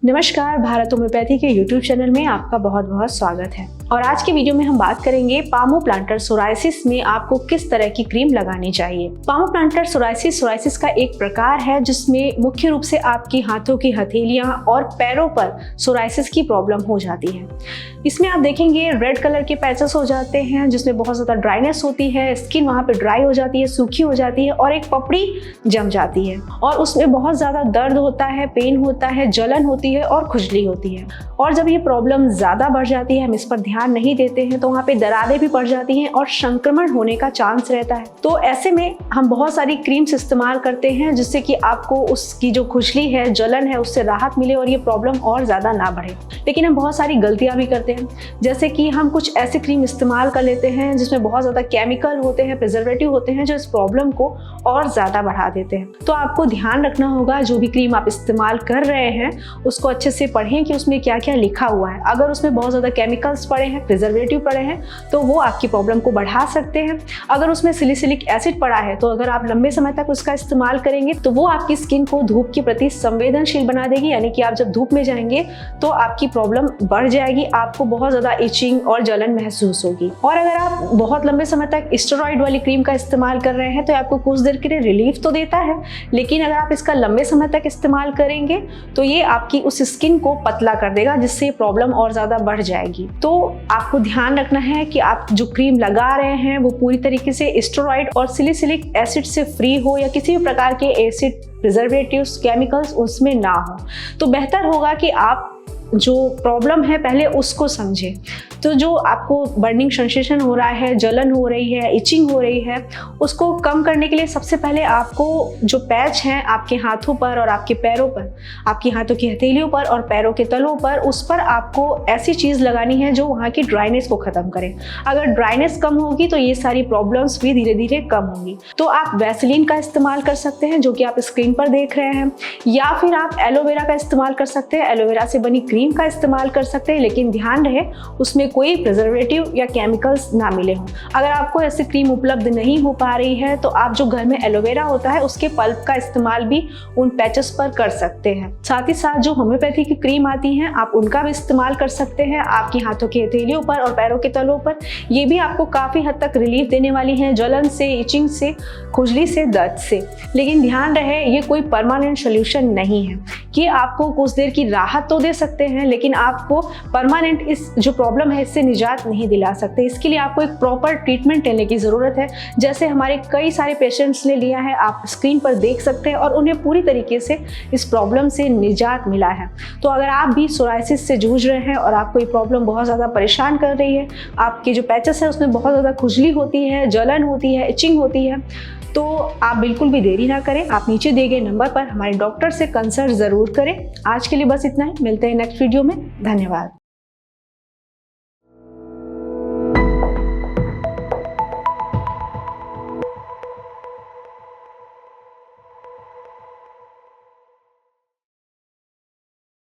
नमस्कार, भारत होम्योपैथी के YouTube channel में आपका बहुत बहुत स्वागत है। और आज के वीडियो में हम बात करेंगे पामोप्लांटर सोराइसिस में आपको किस तरह की क्रीम लगानी चाहिए। पामोप्लांटर सोराइसिस का एक प्रकार है जिसमें मुख्य रूप से आपकी हाथों की हथेलियां और पैरों पर सोराइसिस की प्रॉब्लम हो जाती है। इसमें आप देखेंगे रेड कलर के पैचेस हो जाते हैं जिसमें बहुत ज़्यादा ड्राइनेस होती है, स्किन वहाँ पे ड्राई हो जाती है, सूखी हो जाती है और एक पपड़ी जम जाती है और उसमें बहुत ज़्यादा दर्द होता है, पेन होता है, जलन होती है और खुजली होती है। और जब ये प्रॉब्लम ज़्यादा बढ़ जाती है, हम इस पर ध्यान नहीं देते हैं तो वहाँ पे दरारें भी पड़ जाती हैं और संक्रमण होने का चांस रहता है। तो ऐसे में हम बहुत सारी क्रीम्स इस्तेमाल करते हैं जिससे कि आपको उसकी जो खुजली है, जलन है, उससे राहत मिले और ये प्रॉब्लम और ज़्यादा ना बढ़े। लेकिन हम बहुत सारी गलतियाँ भी करते हैं, जैसे कि हम कुछ ऐसी क्रीम इस्तेमाल कर लेते हैं जिसमें बहुत ज़्यादा केमिकल होते हैं, प्रिजर्वेटिव होते हैं जो इस प्रॉब्लम को और ज़्यादा बढ़ा देते हैं। तो आपको ध्यान रखना होगा, जो भी क्रीम आप इस्तेमाल कर रहे हैं उसको अच्छे से पढ़ें कि उसमें क्या क्या लिखा हुआ है। अगर उसमें बहुत ज़्यादा केमिकल्स पड़े हैं, प्रिजर्वेटिव पड़े हैं तो वो आपकी प्रॉब्लम को बढ़ा सकते हैं। अगर उसमें सिलिसिलिक एसिड पड़ा है तो अगर आप लंबे समय तक उसका इस्तेमाल करेंगे तो वो आपकी स्किन को धूप के प्रति संवेदनशील बना देगी, यानी कि आप जब धूप में जाएंगे तो आपकी प्रॉब्लम बढ़ जाएगी, आपको बहुत ज़्यादा इचिंग और जलन महसूस होगी। और अगर आप बहुत लंबे समय तक स्टेरॉइड वाली क्रीम का इस्तेमाल कर रहे हैं तो आपको कुछ देर के लिए रिलीफ तो देता है, लेकिन अगर आप इसका लंबे समय तक इस्तेमाल करेंगे तो ये आपकी उस स्किन को पतला कर देगा जिससे प्रॉब्लम और ज़्यादा बढ़ जाएगी। तो आपको ध्यान रखना है कि आप जो क्रीम लगा रहे हैं वो पूरी तरीके से स्टेरॉइड और सिलिसिलिक एसिड से फ्री हो या किसी भी प्रकार के एसिड, प्रिजर्वेटिव्स, केमिकल्स उसमें ना हो। तो बेहतर होगा कि आप जो प्रॉब्लम है पहले उसको समझें। तो जो आपको बर्निंग सेंसेशन हो रहा है, जलन हो रही है, इचिंग हो रही है, उसको कम करने के लिए सबसे पहले आपको जो पैच हैं आपके हाथों पर और आपके पैरों पर, आपकी हाथों की हथेलियों पर और पैरों के तलों पर, उस पर आपको ऐसी चीज़ लगानी है जो वहाँ की ड्राइनेस को ख़त्म करे। अगर ड्राइनेस कम होगी तो ये सारी प्रॉब्लम्स भी धीरे धीरे कम होंगी। तो आप वैसलीन का इस्तेमाल कर सकते हैं जो कि आप स्क्रीन पर देख रहे हैं, या फिर आप एलोवेरा का इस्तेमाल कर सकते हैं। एलोवेरा से बनी क्रीम का इस्तेमाल कर सकते हैं, लेकिन ध्यान रहे उसमें कोई प्रिजर्वेटिव या केमिकल्स ना मिले हों। अगर आपको ऐसी क्रीम उपलब्ध नहीं हो पा रही है तो आप जो घर में एलोवेरा होता है उसके पल्प का इस्तेमाल भी उन पैचेस पर कर सकते हैं। साथ ही साथ जो होम्योपैथी की क्रीम आती हैं आप उनका भी इस्तेमाल कर सकते हैं आपकी हाथों की हथेलियों पर और पैरों के तलों पर। ये भी आपको काफ़ी हद तक रिलीफ देने वाली हैं जलन से, इचिंग से, खुजली से, दर्द से। लेकिन ध्यान रहे ये कोई परमानेंट सोल्यूशन नहीं है कि आपको कुछ देर की राहत तो दे सकते हैं लेकिन आपको परमानेंट इस जो प्रॉब्लम है इससे निजात नहीं दिला सकते। इसके लिए आपको एक प्रॉपर ट्रीटमेंट लेने की ज़रूरत है, जैसे हमारे कई सारे पेशेंट्स ने लिया है, आप स्क्रीन पर देख सकते हैं और उन्हें पूरी तरीके से इस प्रॉब्लम से निजात मिला है। तो अगर आप भी सोराइसिस से जूझ रहे हैं और आपको ये प्रॉब्लम बहुत ज़्यादा परेशान कर रही है, आपके जो पैचेस हैं उसमें बहुत ज़्यादा खुजली होती है, जलन होती है, इचिंग होती है, तो आप बिल्कुल भी देरी ना करें, आप नीचे दिए गए नंबर पर हमारे डॉक्टर से कंसल्ट ज़रूर करें। आज के लिए बस इतना ही, मिलते हैं नेक्स्ट वीडियो में। धन्यवाद।